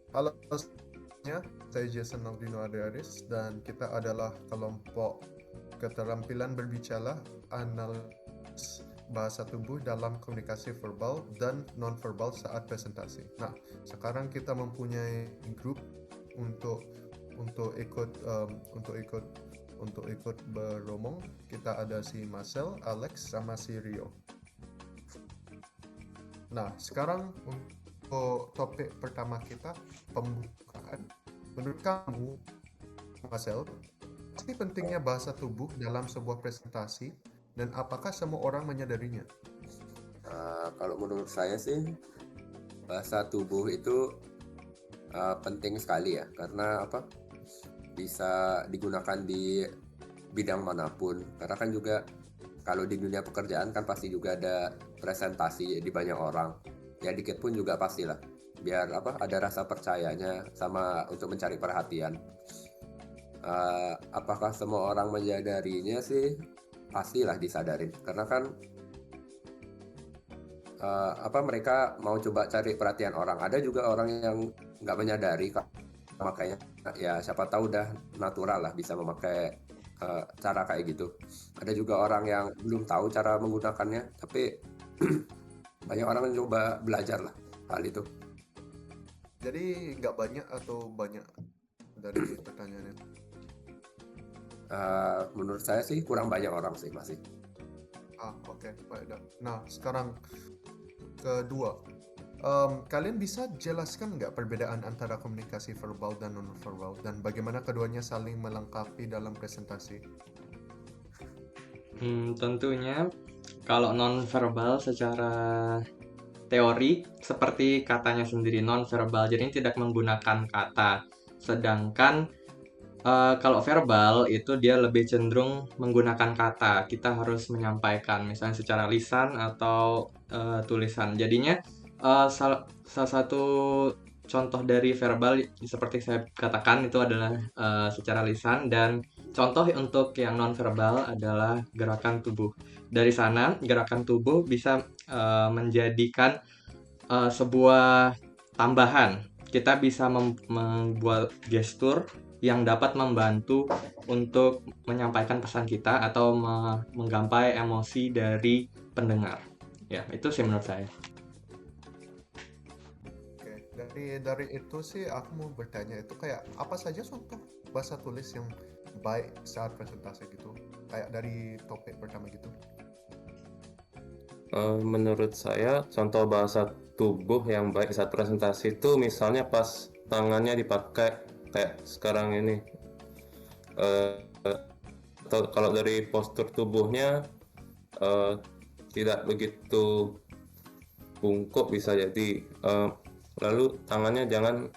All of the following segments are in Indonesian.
Halo semuanya, saya Jason Aldino Adriaris dan kita adalah kelompok keterampilan berbicara analis bahasa tubuh dalam komunikasi verbal dan non-verbal saat presentasi. Nah, sekarang kita mempunyai grup untuk untuk ikut untuk ikut beromong. Kita ada si Marcel, Alex, sama si Rio. Nah, sekarang untuk topik pertama kita, pembukaan. Menurut kamu, Marcel, pasti pentingnya bahasa tubuh dalam sebuah presentasi dan apakah semua orang menyadarinya? Kalau menurut saya sih bahasa tubuh itu penting sekali ya, karena apa, bisa digunakan di bidang manapun. Karena kan juga kalau di dunia pekerjaan kan pasti juga ada presentasi di banyak orang. Ya dikit pun juga pastilah. Biar apa, ada rasa percayanya sama untuk mencari perhatian. Apakah semua orang menyadarinya sih? Pastilah disadarin. Karena kan apa, mereka mau coba cari perhatian orang. Ada juga orang yang nggak menyadari, makanya ya siapa tahu udah natural lah bisa memakai cara kayak gitu. Ada juga orang yang belum tahu cara menggunakannya, tapi banyak orang yang coba belajar lah hal itu. Jadi nggak banyak atau banyak dari pertanyaannya? Menurut saya sih kurang banyak orang sih masih. Oke, baik dah. Nah, sekarang kedua. Kalian bisa jelaskan nggak perbedaan antara komunikasi verbal dan non-verbal dan bagaimana keduanya saling melengkapi dalam presentasi? Tentunya kalau non-verbal secara teori seperti katanya sendiri non-verbal, jadi tidak menggunakan kata. Sedangkan kalau verbal itu dia lebih cenderung menggunakan kata. Kita harus menyampaikan misalnya secara lisan atau tulisan. Jadinya salah satu contoh dari verbal seperti saya katakan itu adalah secara lisan, dan contoh untuk yang non verbal adalah gerakan tubuh. Dari sana gerakan tubuh bisa menjadikan sebuah tambahan. Kita bisa membuat gestur yang dapat membantu untuk menyampaikan pesan kita atau menggapai emosi dari pendengar. Ya, itu sih menurut saya. Oke, dari itu sih aku mau bertanya itu kayak apa saja contoh bahasa tulis yang baik saat presentasi gitu? Kayak dari topik pertama gitu. Menurut saya, contoh bahasa tubuh yang baik saat presentasi itu misalnya pas tangannya dipakai kayak sekarang ini. Eh, atau kalau dari postur tubuhnya eh, tidak begitu bungkuk bisa jadi. Lalu tangannya jangan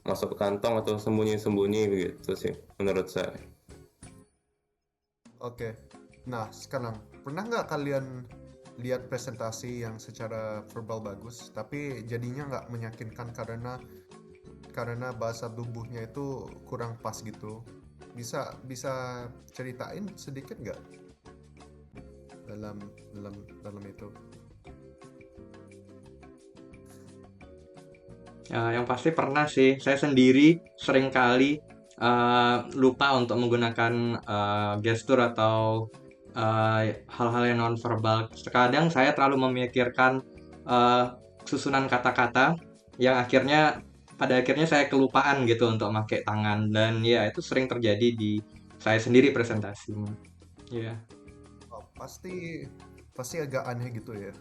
masuk ke kantong atau sembunyi-sembunyi begitu sih menurut saya. Oke. Nah, sekarang pernah nggak kalian lihat presentasi yang secara verbal bagus, tapi jadinya nggak meyakinkan karena bahasa tubuhnya itu kurang pas gitu? Bisa bisa ceritain sedikit nggak dalam dalam itu? Yang pasti pernah sih, saya sendiri seringkali lupa untuk menggunakan gestur atau hal-hal yang nonverbal. Terkadang saya terlalu memikirkan eh, susunan kata-kata yang pada akhirnya saya kelupaan gitu untuk pakai tangan, dan ya itu sering terjadi di saya sendiri presentasinya. Iya, Oh, pasti agak aneh gitu ya.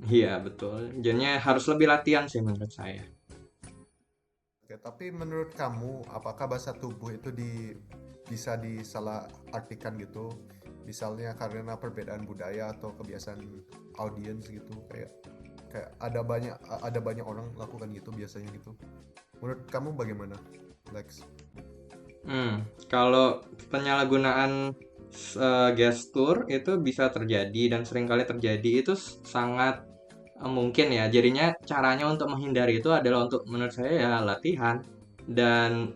iya betul. Jadinya harus lebih latihan sih menurut saya. Oke, tapi menurut kamu, apakah bahasa tubuh itu bisa disalahartikan gitu? Misalnya karena perbedaan budaya atau kebiasaan audiens gitu, kayak ada banyak orang lakukan gitu biasanya gitu. Menurut kamu bagaimana, Lex? Kalau penyalahgunaan gestur itu bisa terjadi dan seringkali terjadi, itu sangat mungkin ya. Jadinya caranya untuk menghindari itu adalah untuk menurut saya ya latihan, dan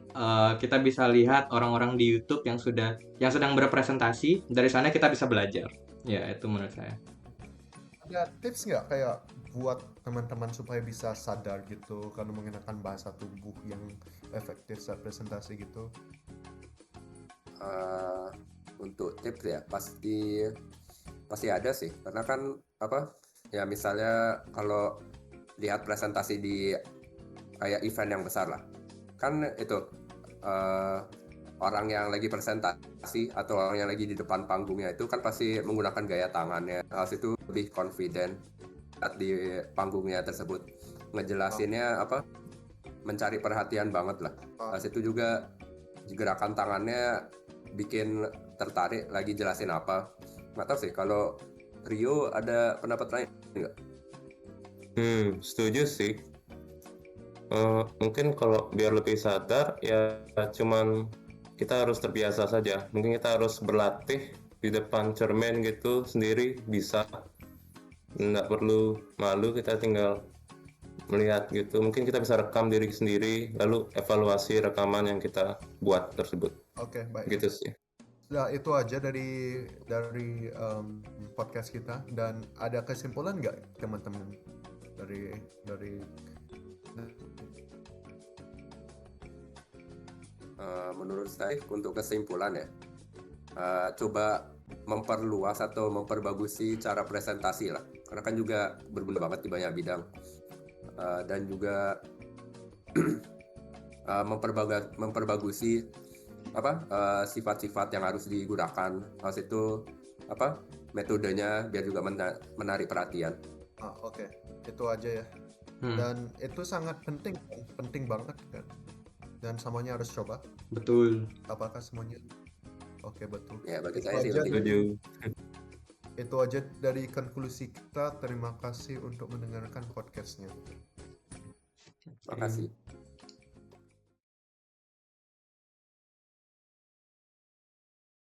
kita bisa lihat orang-orang di YouTube yang sedang berpresentasi, dari sana kita bisa belajar. Ya, itu menurut saya. Ada tips nggak kayak buat teman-teman supaya bisa sadar gitu kalau menggunakan bahasa tubuh yang efektif saat presentasi gitu? Eh, untuk tips ya pasti ada sih, karena kan apa ya, misalnya kalau lihat presentasi di kayak event yang besar lah, kan itu eh, orang yang lagi presentasi atau orang yang lagi di depan panggungnya itu kan pasti menggunakan gaya tangannya, harus itu lebih confident saat di panggungnya tersebut, ngejelasinnya apa, mencari perhatian banget lah. Harus itu juga gerakan tangannya bikin tertarik lagi jelasin apa. Nggak tahu sih kalau Rio ada pendapat lain nggak? Setuju sih. Mungkin kalau biar lebih sadar ya cuman kita harus terbiasa saja. Mungkin kita harus berlatih di depan cermin gitu sendiri bisa. Nggak perlu malu, kita tinggal melihat gitu. Mungkin kita bisa rekam diri sendiri lalu evaluasi rekaman yang kita buat tersebut. Oke, baik. Gitu sih. Nah, itu aja dari podcast kita. Dan ada kesimpulan nggak teman-teman dari Menurut saya untuk kesimpulan ya, coba memperluas atau memperbagusi cara presentasi lah, karena kan juga berguna banget di banyak bidang. Dan juga memperbagusi apa sifat-sifat yang harus digunakan, harus itu apa metodenya biar juga menarik perhatian. Oke. Itu aja ya. Dan itu sangat penting banget kan. Dan semuanya harus coba. Betul. Apakah semuanya? Oke, betul. Ya, bagi Itu saya sih aja. penting. Setuju. Itu aja dari konklusi kita. Terima kasih untuk mendengarkan podcastnya. Makasih.